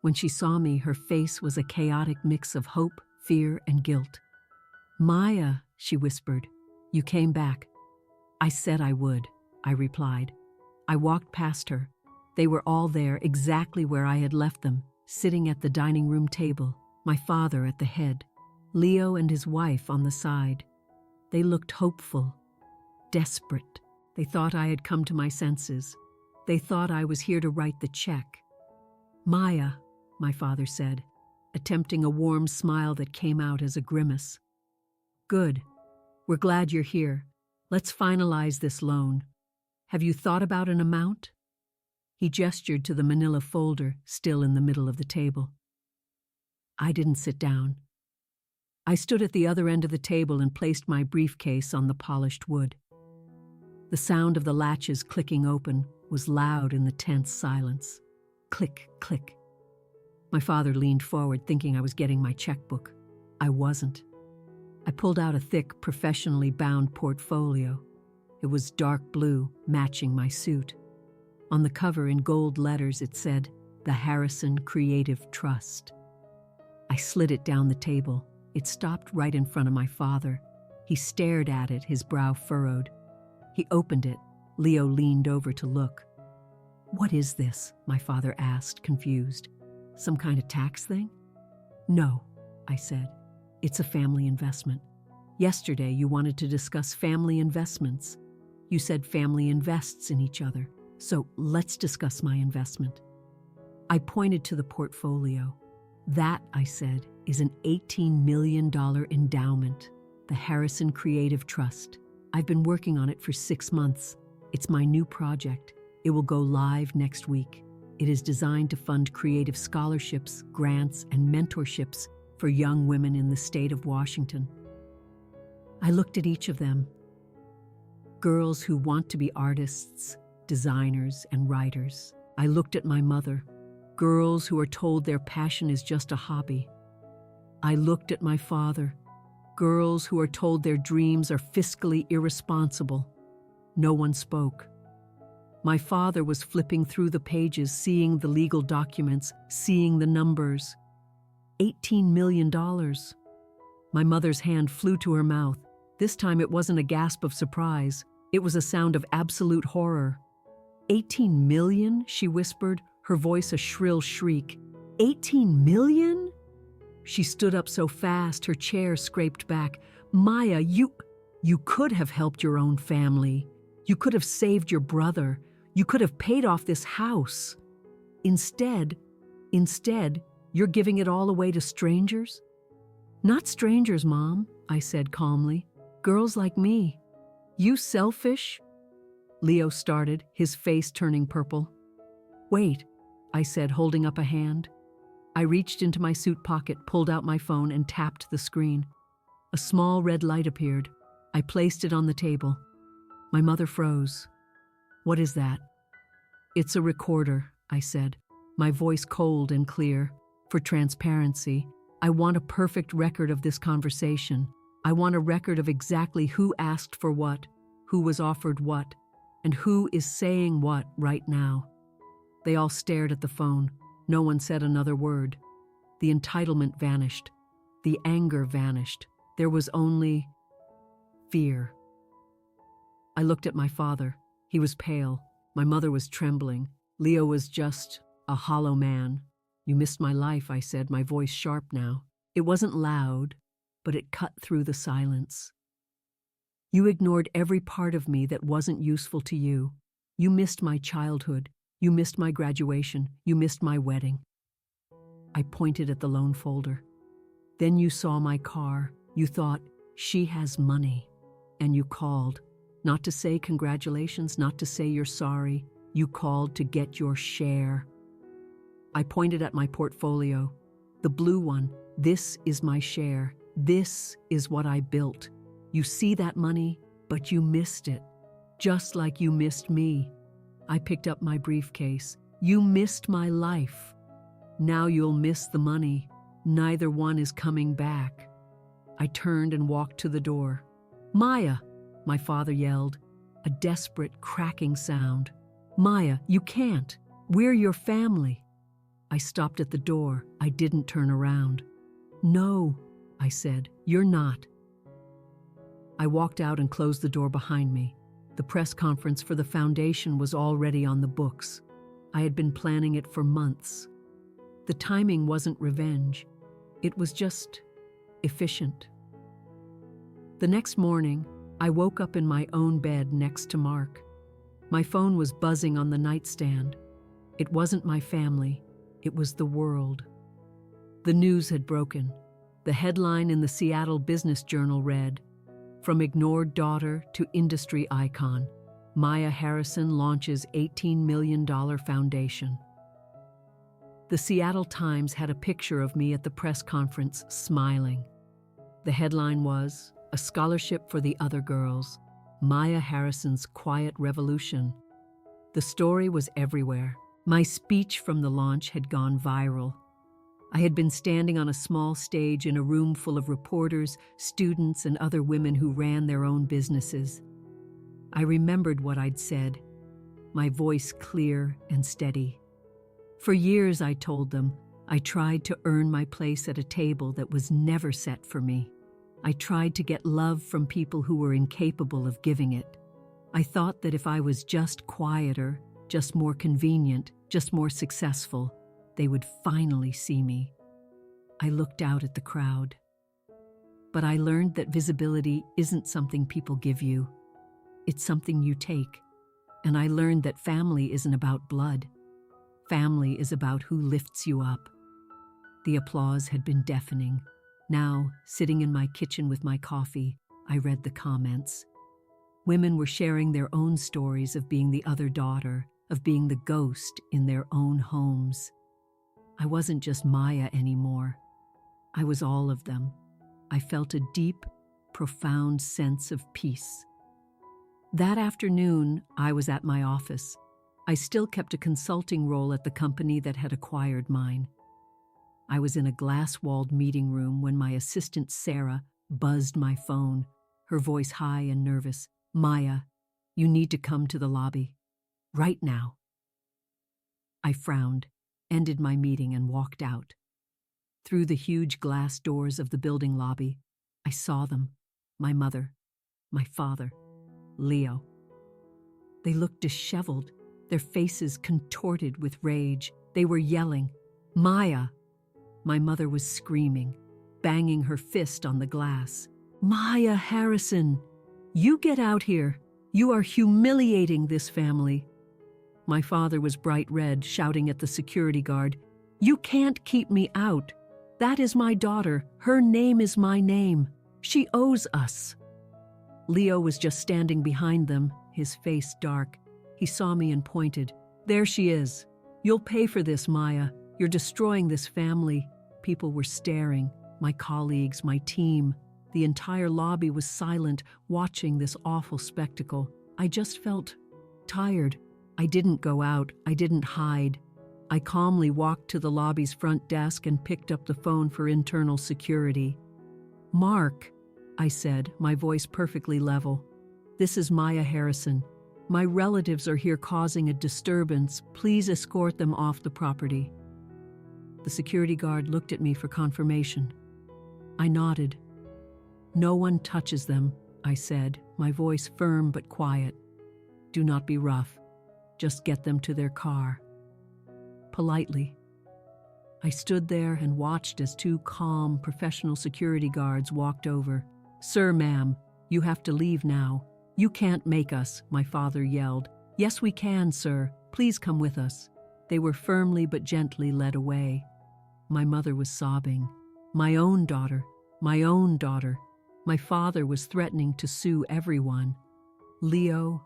When she saw me, her face was a chaotic mix of hope, fear, and guilt. "Maya," she whispered, "you came back." "I said I would," I replied. I walked past her. They were all there, exactly where I had left them, sitting at the dining room table, my father at the head, Leo and his wife on the side. They looked hopeful, desperate. They thought I had come to my senses. They thought I was here to write the check. "Maya," my father said, attempting a warm smile that came out as a grimace. "Good. We're glad you're here. Let's finalize this loan. Have you thought about an amount?" He gestured to the manila folder still in the middle of the table. I didn't sit down. I stood at the other end of the table and placed my briefcase on the polished wood. The sound of the latches clicking open was loud in the tense silence. Click, click. My father leaned forward, thinking I was getting my checkbook. I wasn't. I pulled out a thick, professionally bound portfolio. It was dark blue, matching my suit. On the cover in gold letters it said, "The Harrison Creative Trust." I slid it down the table. It stopped right in front of my father. He stared at it, his brow furrowed. He opened it. Leo leaned over to look. "What is this?" my father asked, confused. "Some kind of tax thing?" "No," I said. "It's a family investment. Yesterday you wanted to discuss family investments. You said family invests in each other. So let's discuss my investment." I pointed to the portfolio. "That," I said, "is an $18 million endowment, the Harrison Creative Trust. I've been working on it for 6 months. It's my new project. It will go live next week. It is designed to fund creative scholarships, grants, and mentorships for young women in the state of Washington." I looked at each of them. Girls who want to be artists, designers, and writers. I looked at my mother. Girls who are told their passion is just a hobby. I looked at my father. Girls who are told their dreams are fiscally irresponsible. No one spoke. My father was flipping through the pages, seeing the legal documents, seeing the numbers. $18 million. My mother's hand flew to her mouth. This time it wasn't a gasp of surprise. It was a sound of absolute horror. $18 million, she whispered, her voice a shrill shriek. $18 million? She stood up so fast, her chair scraped back. "Maya, you could have helped your own family. You could have saved your brother. You could have paid off this house. Instead, you're giving it all away to strangers?" "Not strangers, Mom," I said calmly. "Girls like me." "You selfish?" Leo started, his face turning purple. "Wait," I said, holding up a hand. I reached into my suit pocket, pulled out my phone, and tapped the screen. A small red light appeared. I placed it on the table. My mother froze. "What is that?" "It's a recorder," I said, my voice cold and clear. "For transparency, I want a perfect record of this conversation. I want a record of exactly who asked for what, who was offered what, and who is saying what right now. They all stared at the phone. No one said another word. The entitlement vanished. The anger vanished. There was only fear. I looked at my father. He was pale. My mother was trembling. Leo was just a hollow man. "You missed my life," I said, my voice sharp now. It wasn't loud, but it cut through the silence. "You ignored every part of me that wasn't useful to you. You missed my childhood. You missed my graduation. You missed my wedding." I pointed at the loan folder. "Then you saw my car. You thought, she has money. And you called. Not to say congratulations, not to say you're sorry. You called to get your share." I pointed at my portfolio. "The blue one. This is my share. This is what I built. You see that money, but you missed it. Just like you missed me." I picked up my briefcase. "You missed my life. Now you'll miss the money. Neither one is coming back." I turned and walked to the door. "Maya!" my father yelled, a desperate cracking sound. "Maya, you can't. We're your family." I stopped at the door. I didn't turn around. "No," I said, "you're not." I walked out and closed the door behind me. The press conference for the foundation was already on the books. I had been planning it for months. The timing wasn't revenge. It was just efficient. The next morning, I woke up in my own bed next to Mark. My phone was buzzing on the nightstand. It wasn't my family. It was the world. The news had broken. The headline in the Seattle Business Journal read, "From ignored daughter to industry icon, Maya Harrison launches $18 million foundation." The Seattle Times had a picture of me at the press conference, smiling. The headline was, "A Scholarship for the Other Girls, Maya Harrison's Quiet Revolution." The story was everywhere. My speech from the launch had gone viral. I had been standing on a small stage in a room full of reporters, students, and other women who ran their own businesses. I remembered what I'd said, my voice clear and steady. For years, I told them, I tried to earn my place at a table that was never set for me. I tried to get love from people who were incapable of giving it. I thought that if I was just quieter, just more convenient, just more successful, they would finally see me. I looked out at the crowd. But I learned that visibility isn't something people give you. It's something you take. And I learned that family isn't about blood. Family is about who lifts you up. The applause had been deafening. Now, sitting in my kitchen with my coffee, I read the comments. Women were sharing their own stories of being the other daughter, of being the ghost in their own homes. I wasn't just Maya anymore. I was all of them. I felt a deep, profound sense of peace. That afternoon, I was at my office. I still kept a consulting role at the company that had acquired mine. I was in a glass-walled meeting room when my assistant Sarah buzzed my phone, her voice high and nervous. "Maya, you need to come to the lobby. Right now." I frowned, ended my meeting, and walked out. Through the huge glass doors of the building lobby, I saw them, my mother, my father, Leo. They looked disheveled, their faces contorted with rage. They were yelling, "Maya!" My mother was screaming, banging her fist on the glass. "Maya Harrison, you get out here. You are humiliating this family." My father was bright red, shouting at the security guard, "You can't keep me out. That is my daughter. Her name is my name. She owes us." Leo was just standing behind them, his face dark. He saw me and pointed. "There she is. You'll pay for this, Maya. You're destroying this family." People were staring, my colleagues, my team. The entire lobby was silent, watching this awful spectacle. I just felt tired. I didn't go out. I didn't hide. I calmly walked to the lobby's front desk and picked up the phone for internal security. "Mark," I said, my voice perfectly level. "This is Maya Harrison. My relatives are here causing a disturbance. Please escort them off the property." The security guard looked at me for confirmation. I nodded. "No one touches them," I said, my voice firm but quiet. "Do not be rough. Just get them to their car." Politely. I stood there and watched as two calm, professional security guards walked over. "Sir, ma'am, you have to leave now. You can't make us," my father yelled. "Yes, we can, sir. Please come with us." They were firmly but gently led away. My mother was sobbing. My own daughter, my own daughter. My father was threatening to sue everyone. Leo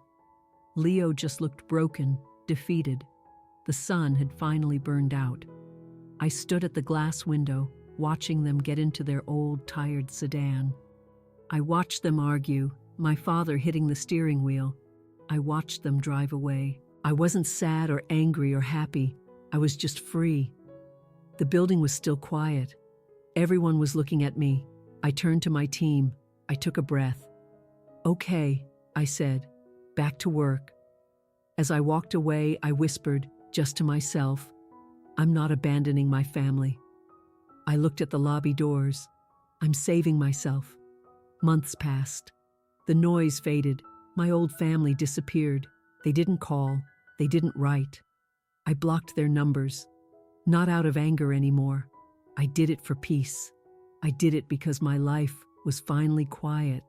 just looked broken, defeated. The sun had finally burned out. I stood at the glass window, watching them get into their old, tired sedan. I watched them argue, my father hitting the steering wheel. I watched them drive away. I wasn't sad or angry or happy. I was just free. The building was still quiet. Everyone was looking at me. I turned to my team. I took a breath. "Okay," I said, "back to work." As I walked away, I whispered, just to myself, "I'm not abandoning my family." I looked at the lobby doors. I'm saving myself. Months passed. The noise faded. My old family disappeared. They didn't call. They didn't write. I blocked their numbers. Not out of anger anymore. I did it for peace. I did it because my life was finally quiet,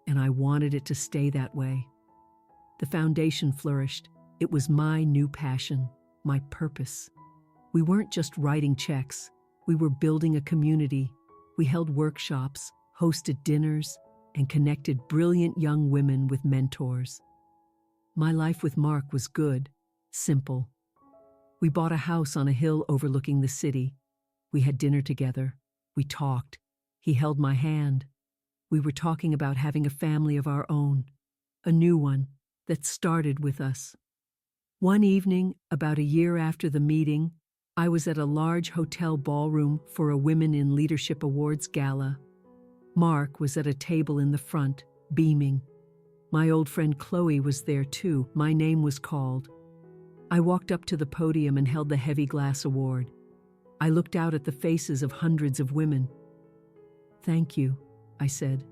and I wanted it to stay that way. The foundation flourished. It was my new passion, my purpose. We weren't just writing checks. We were building a community. We held workshops, hosted dinners, and connected brilliant young women with mentors. My life with Mark was good, simple. We bought a house on a hill overlooking the city. We had dinner together. We talked. He held my hand. We were talking about having a family of our own, a new one that started with us. One evening, about a year after the meeting, I was at a large hotel ballroom for a Women in Leadership Awards gala. Mark was at a table in the front, beaming. My old friend Chloe was there too. My name was called. I walked up to the podium and held the heavy glass award. I looked out at the faces of hundreds of women. "Thank you," I said.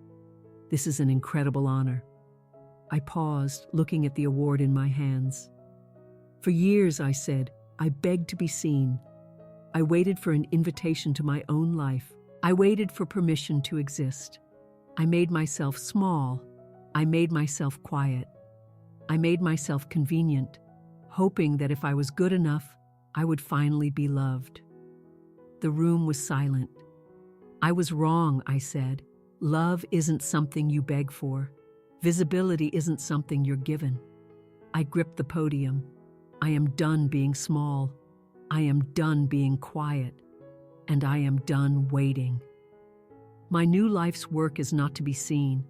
"This is an incredible honor." I paused, looking at the award in my hands. "For years," I said, "I begged to be seen. I waited for an invitation to my own life. I waited for permission to exist. I made myself small. I made myself quiet. I made myself convenient, hoping that if I was good enough, I would finally be loved." The room was silent. "I was wrong," I said. "Love isn't something you beg for. Visibility isn't something you're given." I gripped the podium. I am done being small. I am done being quiet. And I am done waiting. My new life's work is not to be seen,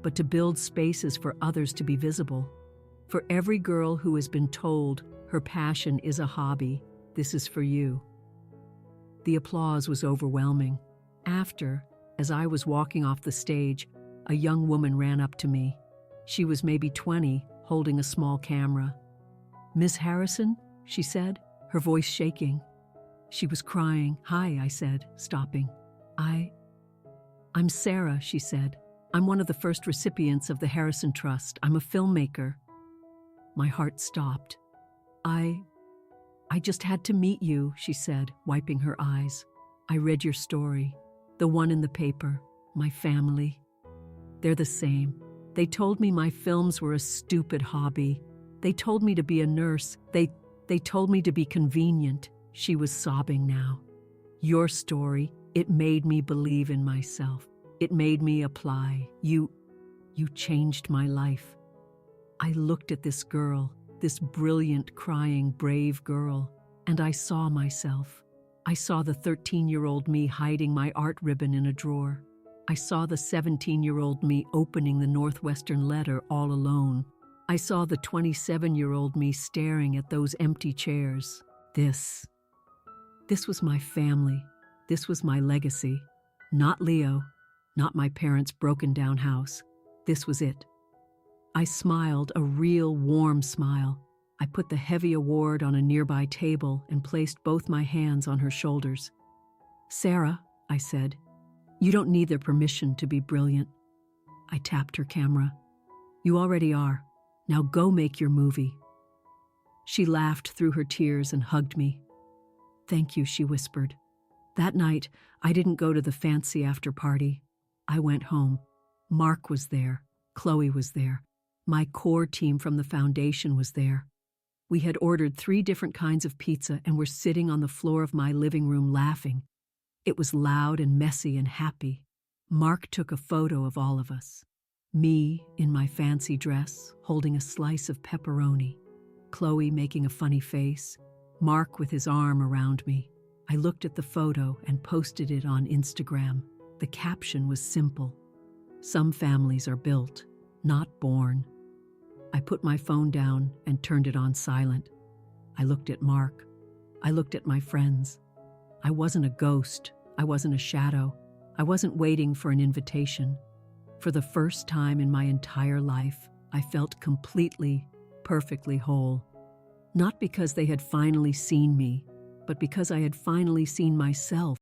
but to build spaces for others to be visible. For every girl who has been told her passion is a hobby, this is for you. The applause was overwhelming. After, as I was walking off the stage, a young woman ran up to me. She was maybe 20, holding a small camera. "Miss Harrison?" she said, her voice shaking. She was crying. "Hi," I said, stopping. I'm Sarah," she said. "I'm one of the first recipients of the Harrison Trust. I'm a filmmaker." My heart stopped. I just had to meet you," she said, wiping her eyes. "I read your story, the one in the paper, my family. They're the same. They told me my films were a stupid hobby. They told me to be a nurse. They told me to be convenient." She was sobbing now. "Your story, it made me believe in myself. It made me apply. You changed my life." I looked at this girl, this brilliant, crying, brave girl, and I saw myself. I saw the 13-year-old me hiding my art ribbon in a drawer. I saw the 17-year-old me opening the Northwestern letter all alone. I saw the 27-year-old me staring at those empty chairs. This. This was my family. This was my legacy. Not Leo, not my parents' broken-down house. This was it. I smiled, a real warm smile. I put the heavy award on a nearby table and placed both my hands on her shoulders. "Sarah," I said, "you don't need their permission to be brilliant." I tapped her camera. "You already are. Now go make your movie." She laughed through her tears and hugged me. "Thank you," she whispered. That night, I didn't go to the fancy after party. I went home. Mark was there. Chloe was there. My core team from the foundation was there. We had ordered 3 different kinds of pizza and were sitting on the floor of my living room laughing. It was loud and messy and happy. Mark took a photo of all of us. Me in my fancy dress, holding a slice of pepperoni. Chloe making a funny face. Mark with his arm around me. I looked at the photo and posted it on Instagram. The caption was simple. "Some families are built, not born." I put my phone down and turned it on silent. I looked at Mark. I looked at my friends. I wasn't a ghost. I wasn't a shadow. I wasn't waiting for an invitation. For the first time in my entire life, I felt completely, perfectly whole. Not because they had finally seen me, but because I had finally seen myself.